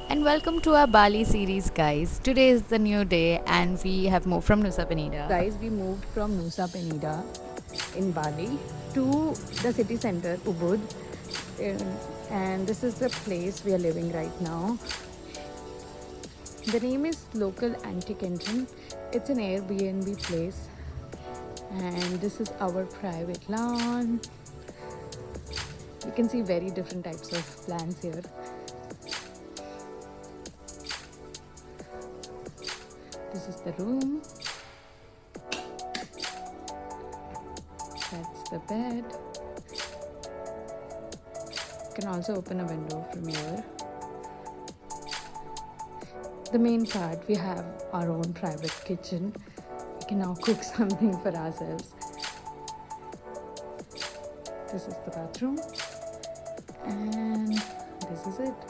And welcome to our Bali series, guys. Today is the new day, and we have moved from Nusa Penida. Guys, we moved from Nusa Penida in Bali to the city center, Ubud. And this is the place we are living right now. The name is Local Antique Engine. It's an Airbnb place. And this is our private lawn. You can see very different types of plants here. This is the room. That's the bed. You can also open a window from here. The main part, we have our own private kitchen. We can now cook something for ourselves. This is the bathroom. And this is it.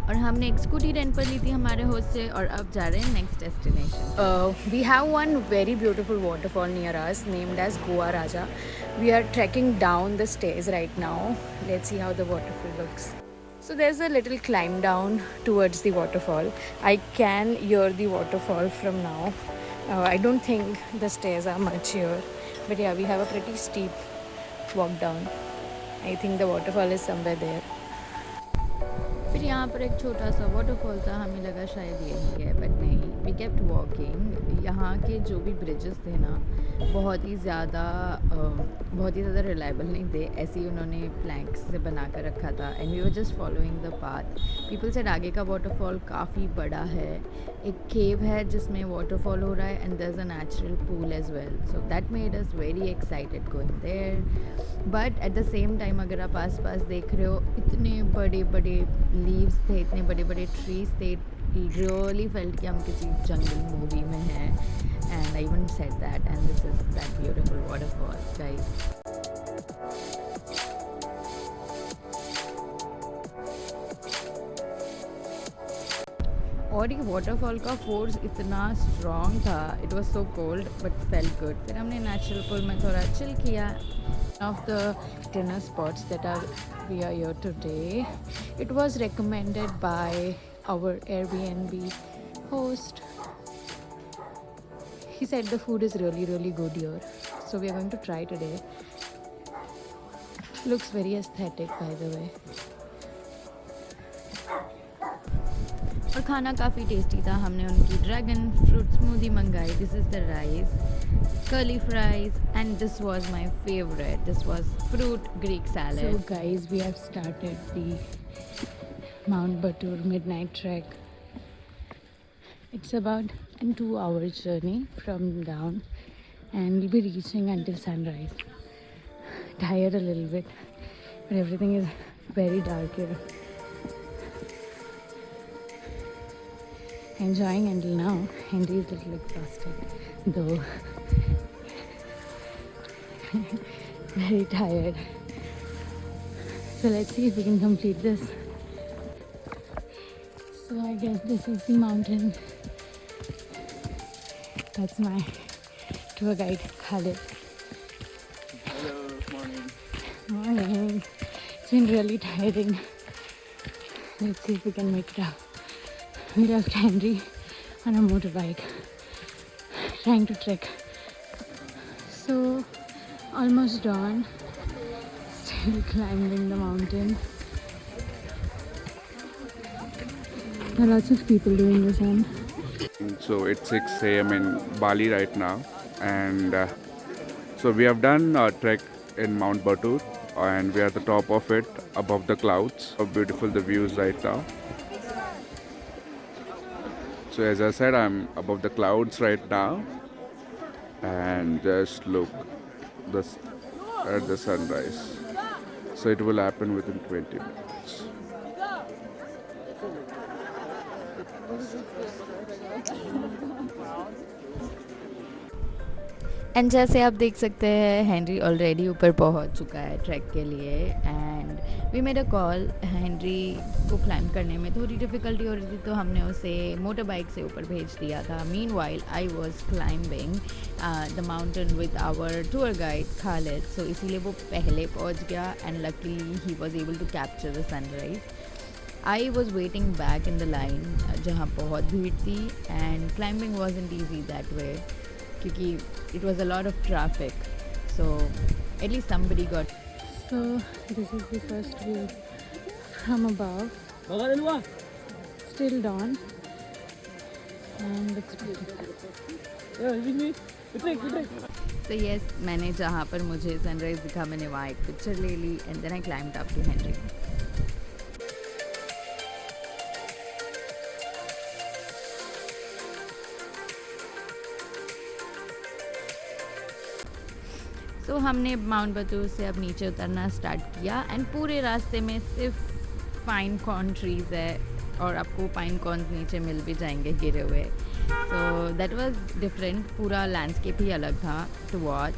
और हमने एक scooty rent पर ली थी हमारे host से और अब जा रहे हैं next destination. We have one very beautiful waterfall near us named as Goa Raja. We are trekking down the stairs right now. Let's see how the waterfall looks. So there's a little climb down towards the waterfall. I can hear the waterfall from now. I don't think the stairs are much here. But yeah, we have a pretty steep walk down. I think the waterfall is somewhere there. फिर यहाँ पर एक छोटा सा waterfall था, हमें लगा शायद यही है, बट नहीं. We kept walking. यहाँ के जो भी ब्रिजेस थे ना, बहुत ही ज़्यादा रिलायबल नहीं थे. ऐसे ही उन्होंने प्लैंक्स से बना कर रखा था. And we were just following the path. People said आगे का वाटरफॉल काफ़ी बड़ा है. एक केव है जिसमें वाटरफॉल हो रहा है and there is a natural pool as well. So that made us very excited going there. But at the same time अगर आप आस पास देख रहे हो, इतने बड़े बड़े लीव्स थे, इतने बड़े बड़े ट्रीज थे. रियली फेल्ट कि हम किसी जंगल मूवी में हैं. And I even said that. And this is that beautiful waterfall, guys. और ये वाटरफॉल का फोर्स इतना स्ट्रॉन्ग था. It was so cold but felt good. फिर हमने नेचुरल पूल में थोड़ा चिल किया. Of the dinner spots that we are here today, it was recommended by our Airbnb host. He said the food is really good here, so we are going to try today. Looks very aesthetic, by the way. और खाना काफ़ी tasty था. हमने उनकी dragon fruit smoothie मंगाई. This is the rice, curly fries, and this was my favorite. This was fruit Greek salad. So guys, we have started the Mount Batur midnight trek. It's about a 2-hour journey from down, and we'll be reaching until sunrise. Tired a little bit, but everything is very dark here. Enjoying until now. Henry is a little exhausted though. Very tired. So let's see if we can complete this. So I guess this is the mountain. That's my tour guide, Khalid. Hello, morning. Morning. It's been really tiring. Let's see if we can make it up. We left Henry on a motorbike trying to trek. So almost done. Still climbing the mountain. There are lots of people doing this one. So it's 6 a.m. in Bali right now, and so we have done a trek in Mount Batur, and we are at the top of it, above the clouds. How beautiful the views right now. So as I said, I'm above the clouds right now, and just look at the sunrise. So it will happen within 20 minutes. And जैसे आप देख सकते हैं, Henry already ऊपर पहुंच चुका है track के लिए. And we made a call. Henry को क्लाइंब करने में थोड़ी डिफ़िकल्टी हो रही थी, तो हमने उसे मोटर बाइक से ऊपर भेज दिया था. Meanwhile I was climbing the mountain with our tour guide Khalid. सो इसीलिए वो पहले पहुंच गया. And luckily he was able to capture the sunrise. I was waiting back in the line जहाँ बहुत भीड़ थी, and climbing wasn't easy that way क्योंकि it was a lot of traffic. So at least somebody got. So this is the first view from above. Still dawn and it's beautiful. So yes, मैंने जहाँ पर मुझे sunrise दिखा मैंने वहाँ एक picture ले ली and then I climbed up to Henry. So हमने माउंट बतूर से अब नीचे उतरना स्टार्ट किया एंड पूरे रास्ते में सिर्फ पाइन कॉर्न ट्रीज़ है और आपको पाइन कॉर्न्स नीचे मिल भी जाएंगे गिरे हुए. So that was different. पूरा लैंडस्केप ही अलग था to watch.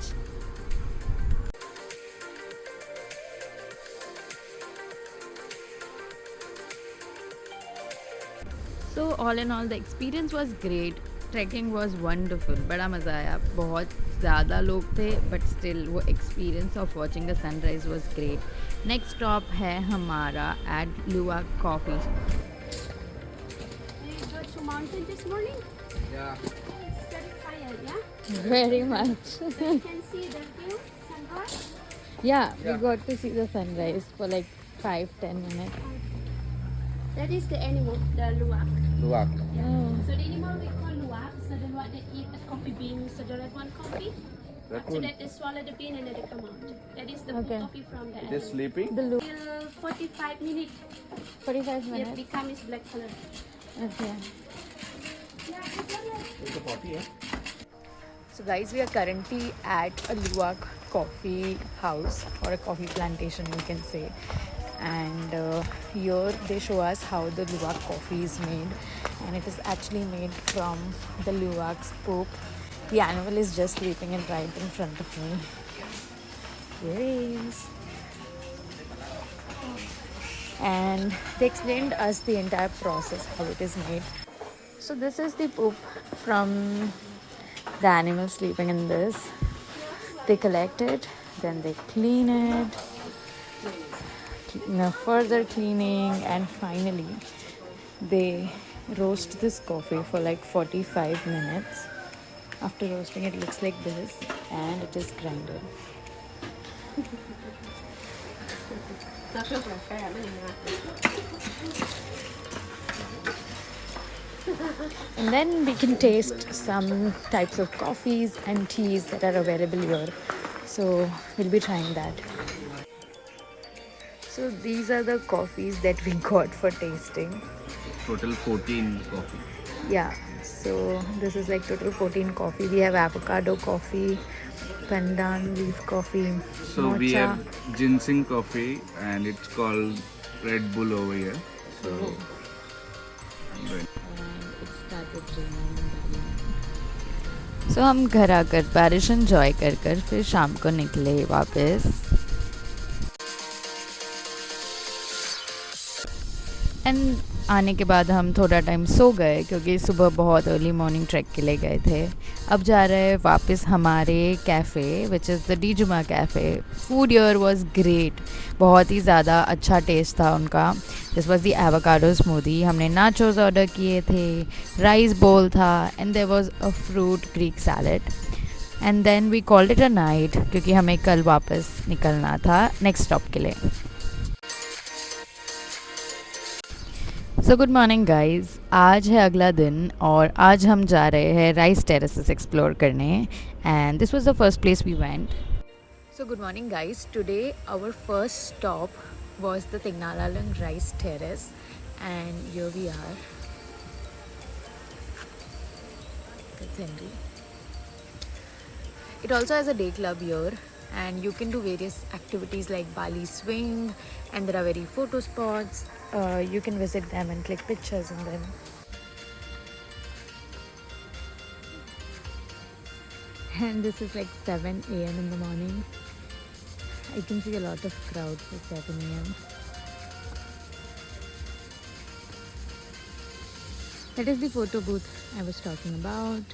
So all and all the experience was great. Trekking was wonderful. बड़ा मज़ा आया. बहुत ज़्यादा लोग थे बट स्टिल वो experience of watching the sunrise was great. Next stop है हमारा at luwak coffee. Mountain this morning? Yeah. It's very tired, yeah? Very much. So you can see the view, sunrise. Yeah, we got to see the sunrise for like 5-10 minutes. That is the animal, the luwak. Luwak. Oh. So the animal we call luwak. So the luwak that eat the coffee beans. So they have one coffee. After that they swallow the bean and then they come out. That is the Okay. coffee from the It is animal. sleeping. The look. Till 45 minutes, 45 it minutes. becomes black color. Okay. It's a potty, yeah? So guys, we are currently at a Luwak coffee house or a coffee plantation you can say, and here they show us how the Luwak coffee is made, and it is actually made from the Luwak's poop. The animal is just sleeping and right in front of me. Here he is. And they explained us the entire process how it is made. So this is the poop from the animal sleeping in this. They collect it, then they clean it, further cleaning, and finally they roast this coffee for like 45 minutes. After roasting it looks like this and it is grinded. And then we can taste some types of coffees and teas that are available here. So we'll be trying that. So these are the coffees that we got for tasting. Total 14 coffee. Yeah, so this is like total 14 coffee. We have avocado coffee, pandan leaf coffee, So we matcha. have ginseng coffee and it's called Red Bull over here. So I'm going. सो हम घर आकर बारिश enjoy कर कर फिर शाम को निकले वापस. एंड आने के बाद हम थोड़ा टाइम सो गए क्योंकि सुबह बहुत अर्ली मॉर्निंग ट्रैक के लिए गए थे. अब जा रहे हैं वापस हमारे cafe which is the Dejuma cafe. Food here was great. बहुत ही ज़्यादा अच्छा टेस्ट था उनका. This was the avocado smoothie. हमने नाचोस ऑर्डर किए थे, राइस बोल था and there was a fruit Greek salad. And then we called it a night क्योंकि हमें कल वापस निकलना था नेक्स्ट स्टॉप के लिए. So good morning guys. आज है अगला दिन और आज हम जा रहे हैं राइस टेरेसेस एक्सप्लोर करने and this was the first place we went. So good morning guys. Today our first stop was the Tegnalalang Rice Terrace and here we are. That's Henry. It also has a day club here and you can do various activities like Bali swing and there are very photo spots. You can visit them and click pictures in them. And this is like 7 a.m. in the morning. I can see a lot of crowds at 7 a.m. That is the photo booth I was talking about.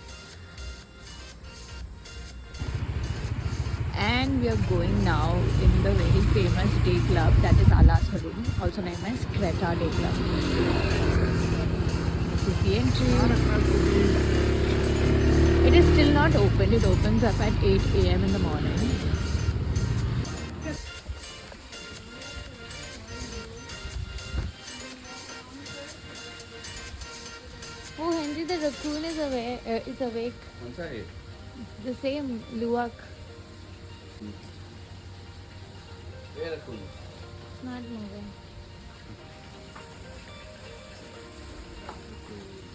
And morning we are going now in the very famous day club that is Alas Haroon, also known as Creta Day Club. This is the entry. It is still not open. It opens up at 8 a.m. in the morning. Oh, Henry, the raccoon is awake. The same luwak. It's not moving.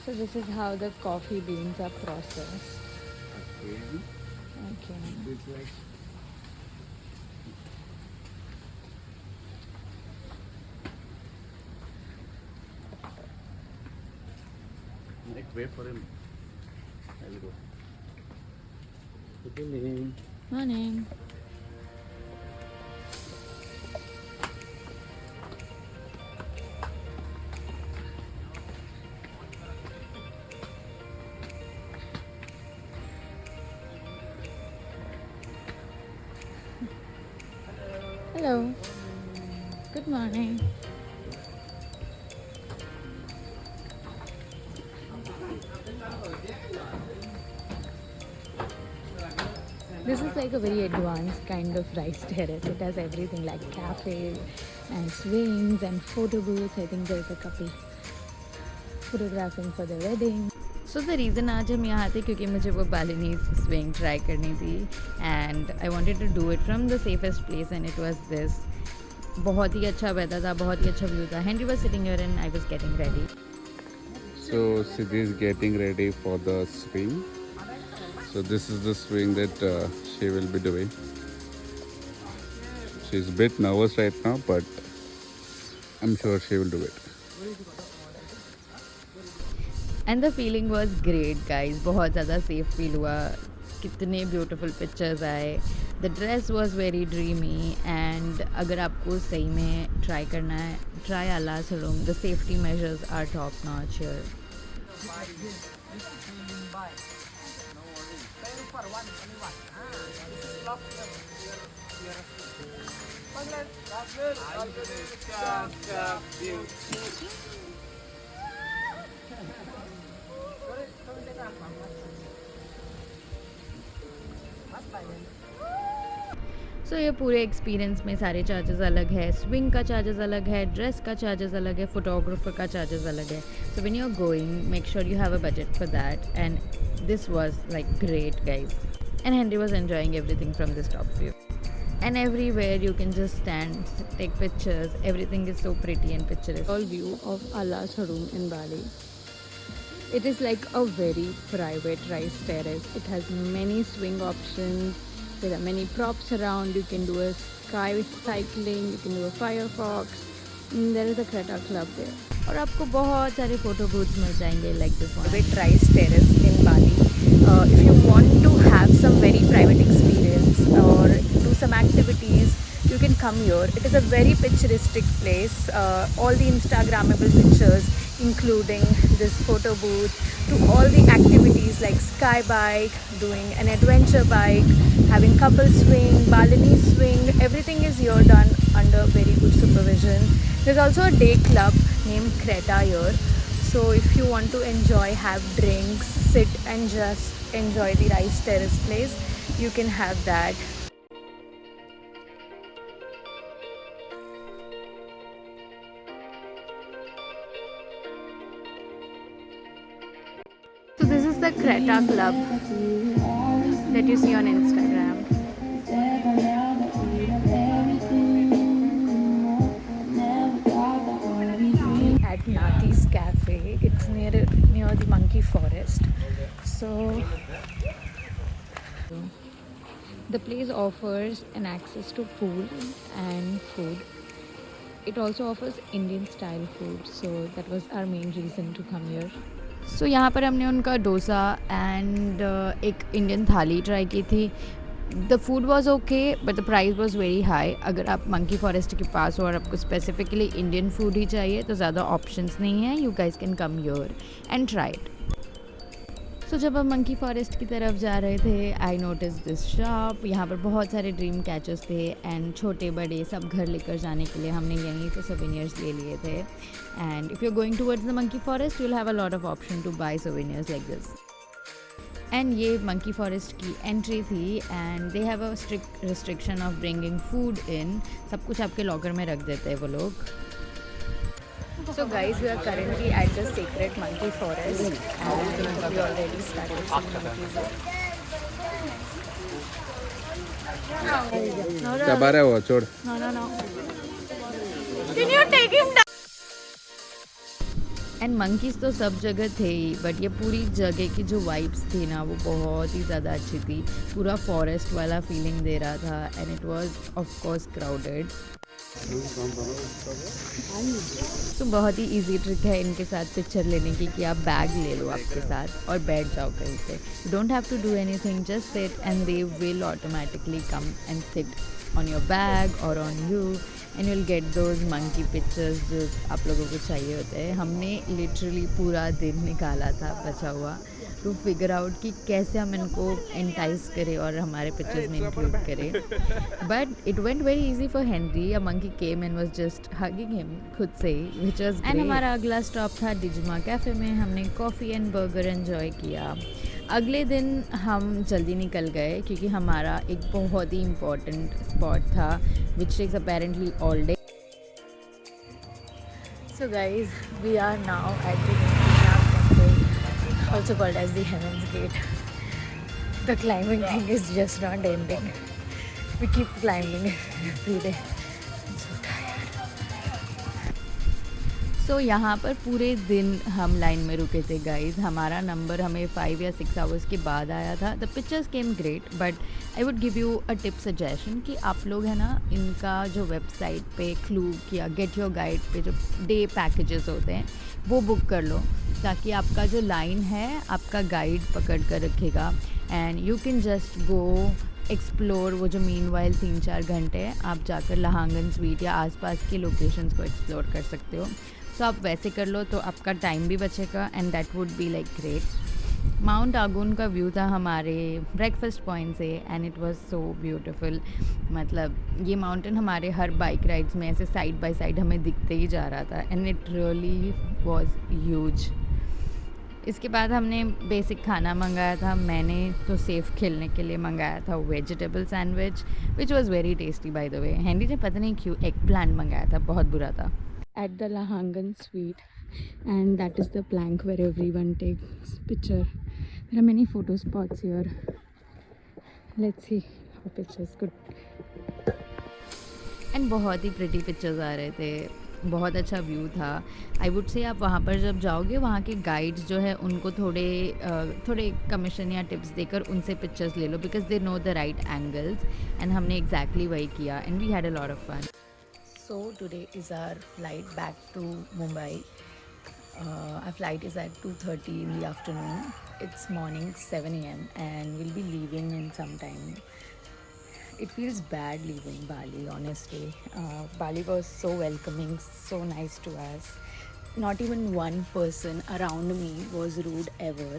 So this is how the coffee beans are processed. Okay. Wait for him. I will go. Good evening. Morning. Hello. Good morning. This is like a very advanced kind of rice terrace. It has everything like cafes and swings and photo booths. I think there's a couple photographing for the wedding. So the reason आज हम यहाँ थे क्योंकि मुझे वो Balinese swing try करनी थी and I wanted to do it from the safest place and it was this. बहुत ही अच्छा वेदर था, बहुत ही अच्छा व्यू था. Henry was sitting here and I was getting ready. So Siddhi is getting ready for the swing. So this is the swing that she will be doing. She's a bit nervous right now, but I'm sure she will do it. And the feeling was great guys. बहुत ज़्यादा safe feel हुआ. कितने beautiful pictures आए. The dress was very dreamy and अगर आपको सही में try करना है, try Alas Harum. The safety measures are top notch here. So ये पूरे एक्सपीरियंस में सारे चार्जेस अलग है. स्विंग का चार्जेस अलग है, ड्रेस का चार्जेस अलग है, फोटोग्राफर का चार्जेस अलग है. So when you are going make sure you have a budget for that and this was like great guys. And Henry was enjoying everything from this top view. And everywhere you can just stand, take pictures. Everything is so pretty and picturesque. All view of Alas Haroon in Bali. It is like a very private rice terrace. It has many swing options. There are many props around. You can do a sky cycling. You can do a firefox. And there is a Creta club there. और आपको बहुत सारे photo booths मिल जाएंगे like this one. Private rice terrace in Bali. If you want to have some very private experience or do some activities, you can come here. It is a very picturesque place. All the Instagrammable pictures, including this photo booth, to all the activities like sky bike, doing an adventure bike, having couple swing, Balinese swing, everything is here done under very good supervision. There's also a day club named Creta here. So if you want to enjoy, have drinks, sit and just enjoy the rice terrace place, you can have that. So this is the Creta club that you see on Instagram. At Nathi's Cafe. It's near the Monkey Forest. So the place offers an access to pool and food. It also offers Indian style food. So that was our main reason to come here. सो यहाँ पर हमने उनका dosa and एक Indian थाली try की थी. The food was okay but the price was very high. अगर आप मंकी फॉरेस्ट के पास हो और आपको स्पेसिफिकली इंडियन फूड ही चाहिए तो ज़्यादा ऑप्शंस नहीं है. You guys can come your and try it. So जब हम मंकी फॉरेस्ट की तरफ जा रहे थे, आई नोटिस दिस शॉप। यहाँ पर बहुत सारे ड्रीम कैचेस थे एंड छोटे बड़े सब घर लेकर जाने के लिए हमने यहीं से सोवेनियर्स ले लिए थे। And if you are going towards the monkey forest you will have a lot of option to buy souvenirs like this. And ये मंकी फॉरेस्ट की एंट्री थी and they have a strict restriction of bringing food in. सब कुछ आपके locker में रख देते हैं वो लोग। So guys, we are currently at the Sacred Monkey Forest and we already started seeing monkeys. Tabara ho, chod. No. Can you take him down? And monkeys तो सब जगह थे ही, बट ये पूरी जगह की जो वाइब्स थी ना वो बहुत ही ज़्यादा अच्छी थी। पूरा फॉरेस्ट वाला फीलिंग दे रहा था and it was of course crowded. तो बहुत ही इजी ट्रिक है इनके साथ पिक्चर लेने की कि आप बैग ले लो आपके साथ और बैठ जाओ कहीं पे। You don't have to do anything, just sit and they will automatically come and sit on your bag और on you and you'll get those monkey pictures जो आप लोगों को चाहिए होते हैं। हमने लिटरली पूरा दिन निकाला था बचा हुआ टू फिगर आउट कि कैसे हम इनको एंटाइज करें और हमारे पिक्चर्स में इंक्लूड करें। But it went very easy for Henry. A monkey came and was just hugging him खुद से ही, व्हिच वाज ग्रेट। एंड हमारा अगला स्टॉप था डिजिमा कैफ़े में। हमने कॉफ़ी एंड बर्गर एंजॉय किया। अगले दिन हम जल्दी निकल गए क्योंकि हमारा एक बहुत ही इम्पॉर्टेंट स्पॉट था which takes apparently all day. So guys, we are now at the Vishwanath temple, also called as the Heaven's Gate. The climbing thing is just not ending. We keep climbing every day. I'm so tired. सो यहाँ पर पूरे दिन हम line में रुके थे guys. हमारा number हमें 5 या 6 आवर्स के बाद आया था। The pictures came great but I would give you a tip suggestion कि आप लोग है ना इनका जो वेबसाइट पे क्लूक या गेट योर गाइड पे जो डे पैकेजेस होते हैं वो बुक कर लो, ताकि आपका जो लाइन है आपका गाइड पकड़ कर रखेगा and you can just go explore. वो जो मीन वाइल 3-4 घंटे आप जाकर लहांगन स्वीट या आसपास के लोकेशंस को एक्सप्लोर कर सकते हो। सो आप वैसे कर लो तो आपका टाइम भी बचेगा and that would be like great. Mount Agung का व्यू था हमारे ब्रेकफास्ट पॉइंट से and it was so beautiful. मतलब ये माउंटेन हमारे हर बाइक राइड्स में ऐसे साइड बाय साइड हमें दिखते ही जा रहा था and it really was huge. इसके बाद हमने बेसिक खाना मंगाया था। मैंने तो सेफ खेलने के लिए मंगाया था vegetable sandwich which was very tasty by the way. Handy ने पता नहीं क्यों एग प्लांट मंगाया था, बहुत बुरा था। At the Lahangan Suite, and that is the plank where everyone takes picture. There are many photo spots here. Let's see how pictures good. And बहुत ही प्रिटी पिक्चर्स आ रहे थे, बहुत अच्छा व्यू था। आई वुड से आप वहाँ पर जब जाओगे वहाँ के गाइड्स जो है उनको थोड़े कमीशन या टिप्स देकर उनसे पिक्चर्स ले लो because they know the right angles and हमने एग्जैक्टली वही किया and we had a lot of fun. So today is our flight back to Mumbai. Our flight is at 2:30 in the afternoon. It's morning 7 a.m. and we'll be leaving in some time. It feels bad leaving Bali, honestly. Bali was so welcoming, so nice to us. Not even one person around me was rude ever.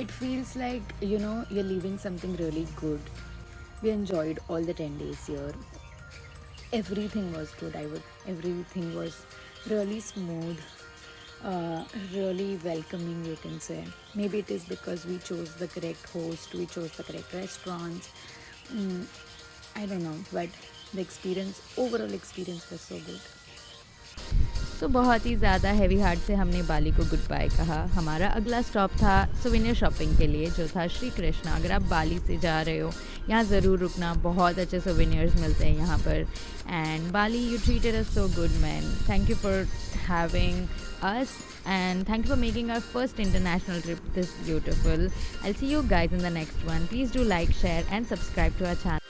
It feels like, you know, you're leaving something really good. We enjoyed all the 10 days here. Everything was good. Everything was really smooth, really welcoming, you can say. Maybe it is because we chose the correct host, we chose the correct restaurants. I don't know, but the overall experience was so good. सो बहुत ही ज़्यादा heavy heart से हमने बाली को good bye कहा। हमारा अगला stop था सोवेनियर शॉपिंग के लिए जो था श्री कृष्णा। अगर आप बाली से जा रहे हो यहाँ ज़रूर रुकना, बहुत अच्छे सोवेनियर्स मिलते हैं यहाँ पर। And Bali, you treated us so good man. Thank you for having us and thank you for making our first international trip this beautiful. I'll see you guys in the next one. Please do like, share and subscribe to our channel.